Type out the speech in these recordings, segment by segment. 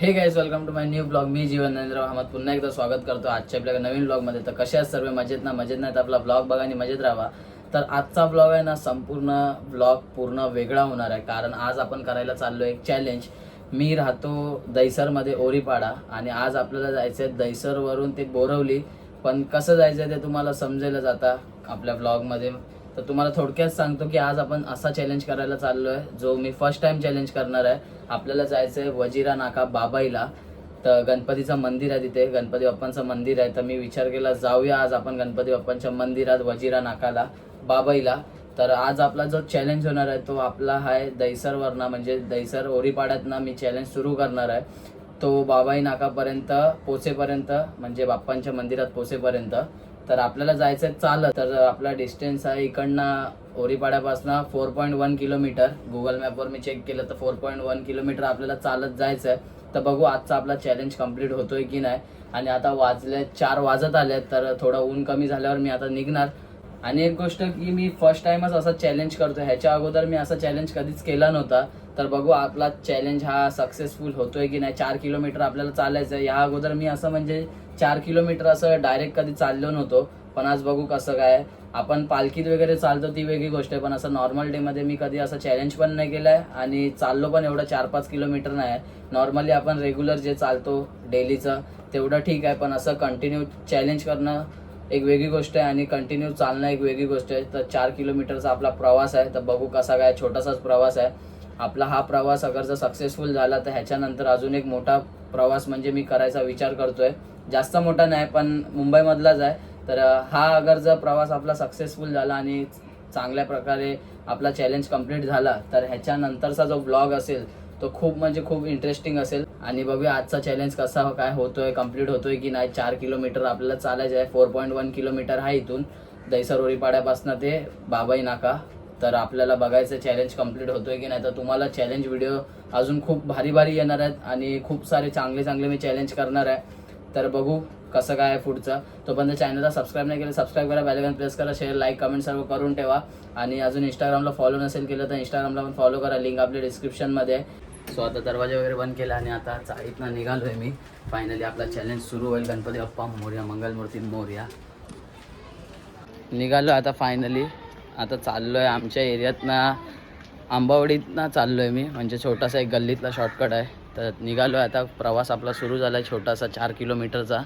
हे guys, welcome to my new blog. मी जीवन नरेंद्र अहमद पुन्हा एकदा स्वागत करतो आजच्या आपल्या नवीन ब्लॉगमध्ये. तर कसे आहेत सर्व? मजेत ना? मजेत नाही तर आपला ब्लॉग बघा आणि मजेत राहा. तर आजचा ब्लॉग आहे ना, संपूर्ण ब्लॉग पूर्ण वेगळा होणार आहे. कारण आज आपण करायला चाललो एक चॅलेंज. मी राहतो दहिसरमध्ये, ओरीपाडा, आणि आज आपल्याला जायचं आहे दहिसरवरून ते बोरवली. पण कसं जायचं आहे ते तुम्हाला समजेलच आता आपल्या ब्लॉगमध्ये. तर तुम्हाला थोडक्यात सांगतो की आज आपण असा चॅलेंज करायला चाललो आहे जो मी फर्स्ट टाइम चॅलेंज करणार आहे. आपल्याला जायचं आहे वजिरा नाका बाबाईला. तर गणपतीचं मंदिर आहे तिथे, गणपती बाप्पांचं मंदिर आहे. तर मी विचार केला जाऊया आज आपण गणपती बाप्पांच्या मंदिरात वजिरा नाकाला बाबाईला. तर आज आपला जो चॅलेंज होणार आहे तो आपला आहे दहिसरवरनं, म्हणजे दहिसर ओरीपाड्यातनं मी चॅलेंज सुरू करणार आहे. तो बाबाई नाकापर्यंत पोचेपर्यंत, म्हणजे बाप्पांच्या मंदिरात पोचेपर्यंत. तर आपल्याला जायचं आहे चालत. तर आपला डिस्टन्स आहे इकडनं ओरीपाड्यापासून 4.1 किलोमीटर. गुगल मॅपवर मी चेक केलं तर 4.1 किलोमीटर आपल्याला चालत जायचं आहे. तर बघू आजचा आपला चॅलेंज कंप्लीट होतोय की नाही. आणि आता वाजले 4 वाजत आले, तर थोडं ऊन कमी झाल्यावर मी आता निघणार. आणि एक गोष्ट की मी फर्स्ट टाइमच असा चॅलेंज करतो. ह्याच्या अगोदर मी असा चॅलेंज कधीच केला नव्हता. तर बघू आपला चॅलेंज हा सक्सेसफुल होतोय की नाही. 4 किलोमीटर आपल्याला चालायचं आहे. या अगोदर मी असं म्हणजे 4 किलोमीटर असं डायरेक्ट कधी चाललो नव्हतो. पण आज बघू कसं काय. आपण पालखीत वगैरे चालतो ती वेगळी गोष्ट आहे, पण असं नॉर्मल डेमध्ये मी कधी असं चॅलेंज पण नाही केलं आहे. आणि चाललो पण एवढं 4-5 किलोमीटर नाही आहे. नॉर्मली आपण रेग्युलर जे चालतो डेलीचं तेवढं ठीक आहे, पण असं कंटिन्यू चॅलेंज करणं एक वेगळी गोष्ट आहे आणि कंटिन्यू चालणं एक वेगळी गोष्ट आहे. तर 4 किलोमीटरचा आपला प्रवास आहे. तर बघू कसा काय. छोटासाच प्रवास आहे आपला हा प्रवास. अगर जर सक्सेसफुल झाला तर ह्याच्यानंतर अजून एक मोठा प्रवास म्हणजे मी करायचा विचार करतोय. जास्त मोठा नाही पण मुंबईमधलाच आहे. तर हा अगर जर प्रवास आपला सक्सेसफुल झाला आणि चांगल्या प्रकारे आपला चॅलेंज कंप्लीट झाला तर ह्याच्यानंतरचा जो ब्लॉग असेल तो खूप म्हणजे खूप इंटरेस्टिंग असेल. आणि बघूया आजचा चॅलेंज कसा काय होतोय, कंप्लीट होतोय की नाही. 4 किलोमीटर आपल्याला चालायचं आहे. 4.1 किलोमीटर आहे इथून दहिसर ओरीपाड्यापासून ते बाबाई नाका. तर आपल्याला बघायचं चॅलेंज कंप्लीट होतोय की नाही. तर तुम्हाला चॅलेंज व्हिडिओ अजून खूप भारी भारी येणार आहेत आणि खूप सारे चांगले चांगले मी चॅलेंज करणार आहे. तर बघू कसं काय पुढचं. तोपर्यंत चॅनलला सबस्क्राईब नाही केलं सबस्क्राईब करा, बेल आयकॉन प्रेस करा, शेअर लाईक कमेंट सर्व करून ठेवा. आणि अजून इंस्टाग्रामला फॉलो नसेल केलं तर इंस्टाग्रामला पण फॉलो करा, लिंक आपल्या डिस्क्रिप्शनमध्ये आहे. सो आता दरवाजा वगैरे बंद केला आणि आता चाळीतनं निघालो आहे मी. फायनली आपला चॅलेंज सुरू होईल. गणपती बाप्पा मोरया, मंगलमूर्ती मोरया. निघालो आता फायनली. आता चाललो आहे आमच्या एरियातनं, आंबावडीतनं चाललो आहे मी, म्हणजे छोटासा एक गल्लीतला शॉर्टकट आहे. तर निघालो आहे आता. प्रवास आपला सुरू झाला आहे छोटासा 4 किलोमीटरचा.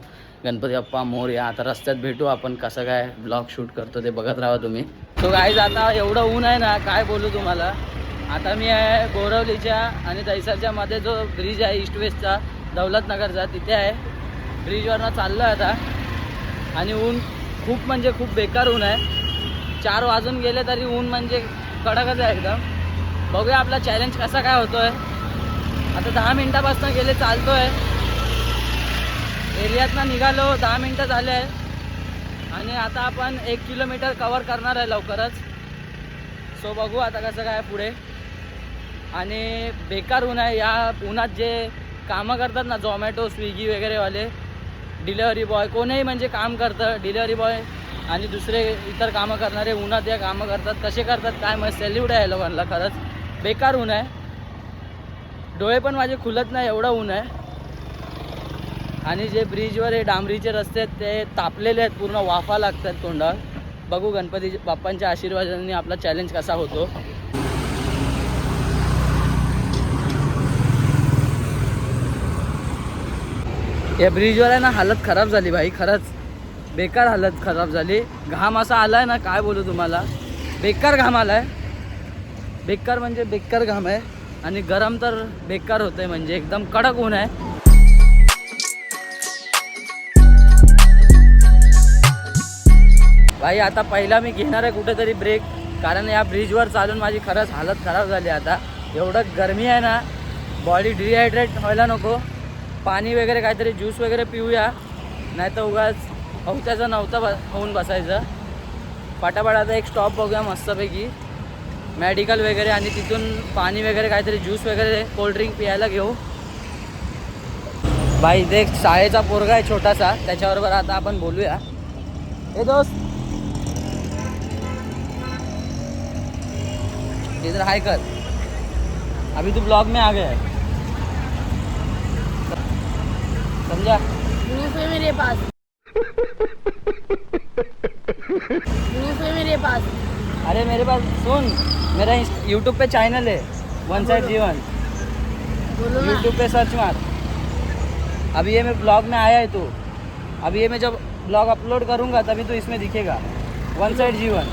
गणपती बाप्पा मोरया. आता रस्त्यात भेटू आपण. कसं काय ब्लॉग शूट करतो ते बघत राहा तुम्ही. तो गाईज आता एवढं ऊन आहे ना, काय बोलू तुम्हाला. आता मी आहे बोरवलीच्या आणि दहिसरच्या मध्ये जो ब्रिज आहे ईस्ट वेस्टचा दौलतनगरचा, तिथे आहे. ब्रिजवरनं चाललो आहे आता. आणि ऊन खूप म्हणजे खूप बेकार ऊन आहे. 4 वाजून गेले तरी ऊन म्हणजे कडकच आहे एकदम. बघूया आपला चॅलेंज कसा काय होतोय. आता 10 मिनटापासून गेले चालतोय. एरियातनं निघालो 10 मिनटं झाले आहे आणि आता आपण 1 किलोमीटर कवर करणार आहे लवकरच. सो बघू आता कसं काय पुढे. आणि बेकार ऊन आहे. या उन्हात जे कामं करतात ना झोमॅटो स्विगी वगैरेवाले, डिलेवरी बॉय, कोणीही म्हणजे काम करतं, डिलेवरी बॉय आणि दुसरे इतर कामं करणारे उन्हात या कामं करतात. कसे करतात काय मग, सॅल्यूट आहे लोकांना. खरंच बेकार ऊन आहे. डोळे पण माझे खुलत नाही एवढं ऊन आहे. आणि जे ब्रिजवर हे डांबरीचे रस्ते आहेत ते तापलेले आहेत, पूर्ण वाफा लागतात तोंडावर. बघू गणपती बाप्पांच्या आशीर्वादाने आपला चॅलेंज कसा होतो. या ब्रिजवर आहे ना हालत खराब झाली भाई, खरंच बेकार हालत खराब झाली. घाम असा आलाय ना, काय बोलू तुम्हाला. बेकार घाम आलाय. बेकार म्हणजे बेकार घाम आहे. आणि गरम तर बेकार होतंय, म्हणजे एकदम कडक ऊन आहे. भाई आता पहिला मी घेणार आहे कुठेतरी ब्रेक, कारण या ब्रिजवर चालून माझी खरंच हालत खराब झाली. आता एवढं गरमी आहे ना, बॉडी डिहायड्रेट व्हायला नको. पाणी वगैरे काहीतरी ज्यूस वगैरे पिऊया, नाही तर उगाच हवत्याचं नव्हतं होऊन बसायचं. पटापट आता एक स्टॉप बघूया मस्तपैकी, मेडिकल वगैरे, आणि तिथून पाणी वगैरे काहीतरी ज्यूस वगैरे कोल्ड्रिंक प्यायला घेऊ. बाई इथे एक शाळेचा पोरगा आहे छोटासा, त्याच्याबरोबर आता आपण बोलूया. हे दोस्त इधर हाय कर, अभी तू ब्लॉग में आ गया है. जा। प्रूफ है मेरे पास, प्रूफ है मेरे पास। अरे मेरे पास सुन, मेरा यूट्यूब पे चैनल है वन साइड जीवन, बोलो ना। यूट्यूब पे सर्च मार। अभी ये मैं ब्लॉग में आया है तू, अभी ये मैं जब ब्लॉग अपलोड करूँगा तभी तो इसमें दिखेगा वन साइड जीवन।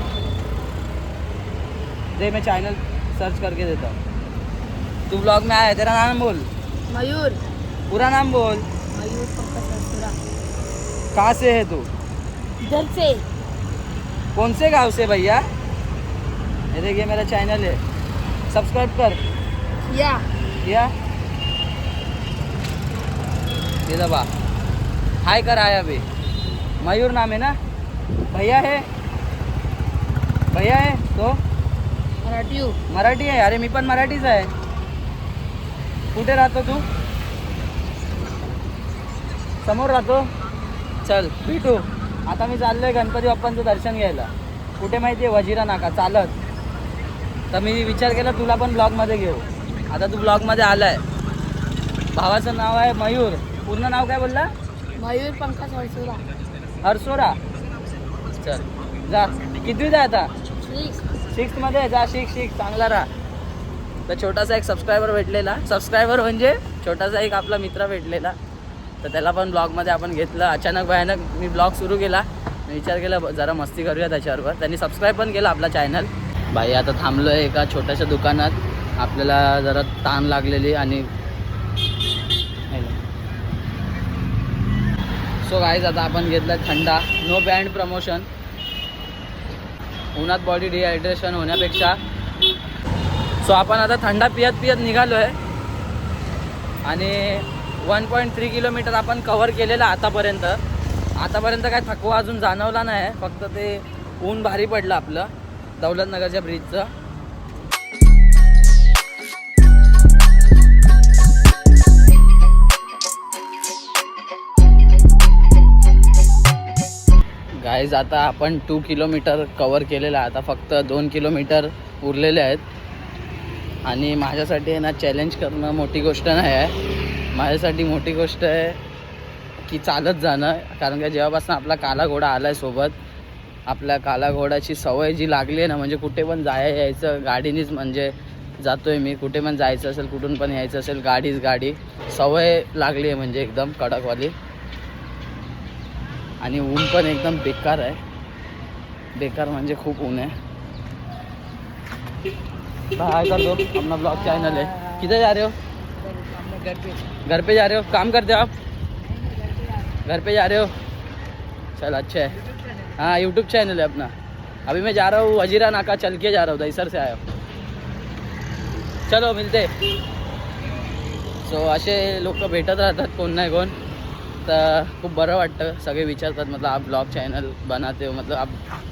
दे मैं चैनल सर्च करके देता हूँ। तू ब्लॉग में आया है, तेरा नाम बोल, मयूर, पूरा नाम बोल। मयूर पंकज सरसुरा। कहाँ से है तू? इधर से। कौन से गांव से भैया? ये देखिए मेरा चैनल है, सब्सक्राइब कर। या ये दबा, हाय कर आया अभी। मयूर नाम है ना? भैया है तो मराठी हूँ। मराठी आहे? अरे मी पण मराठीच आहे. कुठे राहतो तू? समोर राहतो. चल भेटू. आता मी चाललोय गणपती बाप्पांचं दर्शन घ्यायला. कुठे माहिती आहे? वजिरा नाका चालत. तर मी विचार केला तुला पण ब्लॉगमध्ये घेऊ. आता तू ब्लॉगमध्ये आलाय. भावाचं नाव आहे मयूर. पूर्ण नाव काय बोलला? मयूर पंकज सरसुरा। हरसोरा. चल जा. कितवीत आहे आता? 6th मध्ये जा. शिक चांगला राहा. तर छोटासा एक सबस्क्रायबर भेटलेला. सबस्क्रायबर म्हणजे छोटासा एक आपला मित्र भेटलेला. तर त्याला पण ब्लॉगमध्ये आपण घेतलं. अचानक भयानक मी ब्लॉग सुरू केला. मी विचार केला जरा मस्ती करूया त्याच्यावर. त्यांनी सबस्क्राईब पण केलं आपला चॅनल. बाई आता थांबलो आहे एका छोट्याशा दुकानात. आपल्याला जरा ताण लागलेली आणि सो गाईज आता आपण घेतलं थंडा. No band promotion. उन्हात बॉडी डिहायड्रेशन होण्यापेक्षा. सो आपण आता थंडा पियत निघालो आहे आणि 1.3 किलोमीटर आपण कव्हर केलेलं आतापर्यंत. काय थकवा अजून जाणवला नाही. फक्त ते ऊन भारी पडलं आपलं दौलतनगरच्या ब्रिजचं. गाईज आता आपण 2 किलोमीटर कव्हर केलेलं आहे. आता फक्त 2 किलोमीटर उरलेले आहेत. आणि माझ्यासाठी आहे ना चॅलेंज करणं मोठी गोष्ट नाही आहे. माझ्यासाठी मोठी गोष्ट आहे की चालत जाणं. कारण का जेव्हापासून आपला काला घोडा आला आहे सोबत, आपल्या काला घोड्याची सवय जी लागली आहे ना, म्हणजे कुठे पण यायचं गाडीनीच म्हणजे जातो आहे मी. कुठे पण जायचं असेल, कुठून पण यायचं असेल, गाडी सवय लागली आहे म्हणजे एकदम कडकवाली. आणि ऊन पण एकदम बेकार आहे. बेकार म्हणजे खूप ऊन है. हाय कर दो, अपना ब्लॉग चैनल है. किधर जा रहे हो? घर पे जा रहे हो? काम करते हो आप? घर पे जा रहे हो? चल अच्छा है. हाँ यूट्यूब चैनल है अपना. अभी मैं जा रहा हूँ वजीरा नाका, चल के जा रहा हूँ, दहीसर से आया हूँ. चलो मिलते. सो असे लोक भेटत राहतात कोण नाही कोण. तर खूप बरं वाटतं. सगळे विचारतात मतलब आप ब्लॉग चैनल बनाते हो, मतलब आप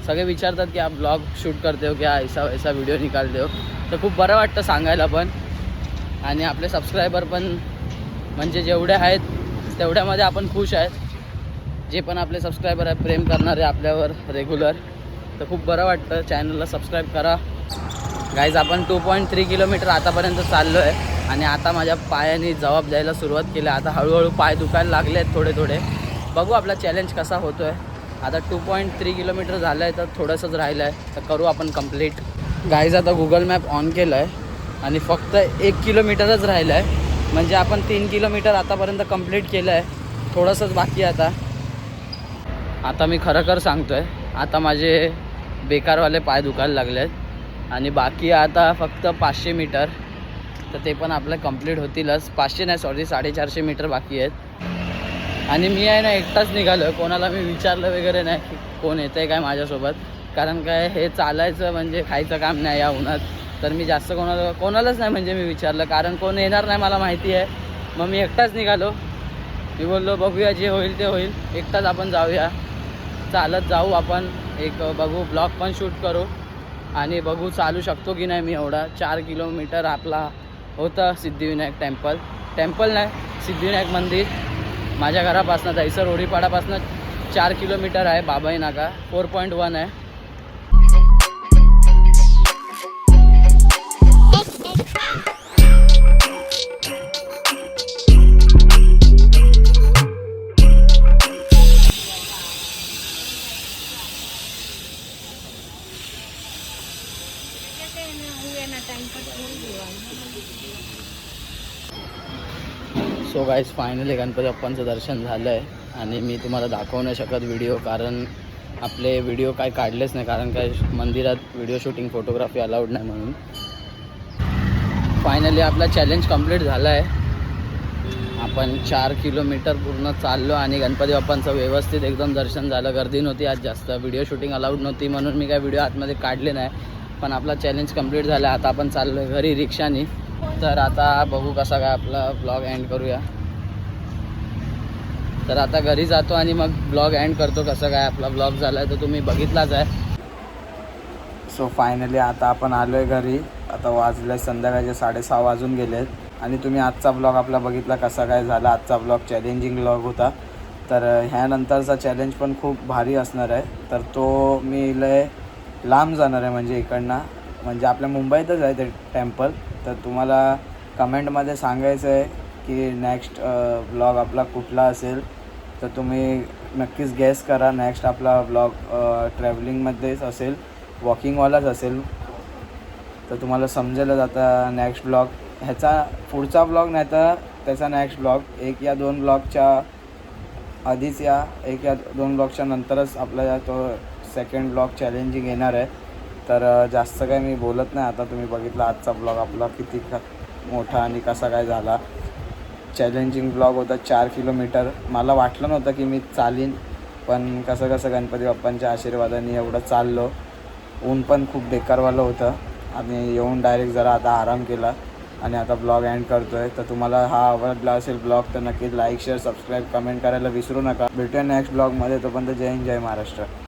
सगळे विचारतात की आप ब्लॉग शूट करते हो क्या, ऐसा वैसा व्हिडिओ निकालते हो. तर खूप बरं वाटतं सांगायला पण. आणि आपले सबस्क्रायबर पण म्हणजे जेवढे आहेत तेवढ्यामध्ये आपण खुश आहेत. जे पण आपले सबस्क्रायबर आहेत प्रेम करणारे आपल्यावर रेग्युलर. तर खूप बरं वाटतं. चॅनलला सबस्क्राईब करा. गाईज आपण 2.3 किलोमीटर आतापर्यंत चाललो आहे. आणि आता माझ्या पायाने जबाब द्यायला सुरुवात केली. आता हळूहळू पाय दुखायला लागले आहेत थोडे. बघू आपला चॅलेंज कसा होतो आहे. आता 2.3 किलोमीटर झालं आहे तर थोडंसंच राहिलं आहे. तर करू आपण कंप्लीट. गाईज आता गुगल मॅप ऑन केलं आहे आणि फक्त 1 किलोमीटरच राहिलं आहे. म्हणजे आपण 3 किलोमीटर आतापर्यंत कंप्लीट केलं आहे. थोडंसंच बाकी आहे आता मी खरं सांगतो आहे. आता माझे बेकारवाले पाय दुखायला लागले आहेत. आणि बाकी आता फक्त 500 मीटर. तर ते पण आपलं कंप्लीट होतीलच. 500 नाही सॉरी 450 मीटर बाकी आहेत. आणि मी आहे ना एकटाच निघालो आहे. कोणाला मी विचारलं वगैरे नाही की कोण येतं आहे काय माझ्यासोबत. कारण काय हे चालायचं म्हणजे खायचं काम नाही या उन्हात. तर मी जास्त कोणालाच नाही म्हणजे मी विचारलं. कारण कोण येणार नाही मला माहिती आहे. मग मी एकटाच निघालो. मी बोललो बघूया जे होईल ते होईल. एकटाच आपण जाऊया. चालत जाऊ आपण. एक बघू ब्लॉग पण शूट करू. आणि बघू चालू शकतो की नाही मी एवढा. 4 किलोमीटर आपला होतं सिद्धिविनायक टेम्पल नाही सिद्धिविनायक मंदिर. माझ्या घरापासून दहीसर ओढीपाडापासून 4 किलोमीटर आहे. बाबाई नाका 4.1 आहे. सो गाईज फायनली गणपती बाप्पांचं दर्शन झालं आहे आणि मी तुम्हाला दाखवू नाही शकत व्हिडिओ, कारण आपले व्हिडिओ काय काढलेच नाही, कारण काय मंदिरात व्हिडिओ शूटिंग फोटोग्राफी अलाउड नाही म्हणून. फायनली आपला चॅलेंज कंप्लीट झाला आहे. आपण 4 किलोमीटर पूर्ण चाललो आणि गणपती बाप्पांचं व्यवस्थित एकदम दर्शन झालं. गर्दी नव्हती आज जास्त, व्हिडिओ शूटिंग अलाउड नव्हती म्हणून मी काय व्हिडिओ आतमध्ये काढले नाही. पण आपला चॅलेंज कंप्लीट झाला. आता आपण चाललो आहे घरी रिक्षाने. तर आता बघू कसा काय आपला ब्लॉग एंड करूया. तर आता घरी जातो आणि मग ब्लॉग एंड करतो. कसं काय आपला ब्लॉग झाला आहे तो तुम्ही बघितलाच आहे. सो फायनली आता आपण आलो आहे घरी. आता वाजले संध्याकाळचे 6:30 वाजून गेलेत आणि तुम्ही आजचा ब्लॉग आपला बघितला कसा काय झाला. आजचा ब्लॉग चॅलेंजिंग ब्लॉग होता. तर ह्यानंतरचा चॅलेंज पण खूप भारी असणार आहे. तर तो मी लय लांब जाणार आहे, म्हणजे इकडनं, म्हणजे आपल्या मुंबईतच आहे ते टेम्पल. तर तुम्हाला कमेंटमध्ये सांगायचं आहे की नेक्स्ट ब्लॉग आपला कुठला असेल. तर तुम्ही नक्कीच गेस करा. नेक्स्ट आपला ब्लॉग ट्रॅव्हलिंगमध्येच असेल, वॉकिंगवालाच असेल. तर तुम्हाला समजेलच आता नेक्स्ट ब्लॉग, ह्याचा पुढचा ब्लॉग नाही तर त्याचा नेक्स्ट ब्लॉग 1 या 2 ब्लॉगच्या आधीच या 1 या 2 ब्लॉगच्या नंतरच आपला तो सेकंड ब्लॉग चॅलेंजिंग येणार आहे. तर जास्त काय मी बोलत नाही. आता तुम्ही बघितला आजचा ब्लॉग आपला किती मोठा आणि कसा काय झाला. चॅलेंजिंग ब्लॉग होता. 4 किलोमीटर. मला वाटलं नव्हतं की मी चालीन, पण कसं गणपती बाप्पांच्या आशीर्वादाने एवढं चाललो. ऊन पण खूप बेकारवालं होतं आणि येऊन डायरेक्ट जरा आता आराम केला आणि आता ब्लॉग एंड करतो आहे. तर तुम्हाला हा आवडला असेल ब्लॉग तर नक्कीच लाईक, शेअर, सबस्क्राईब, कमेंट करायला विसरू नका. भेटूया नेक्स्ट ब्लॉगमध्ये. तोपर्यंत जय हिंद, जय महाराष्ट्र.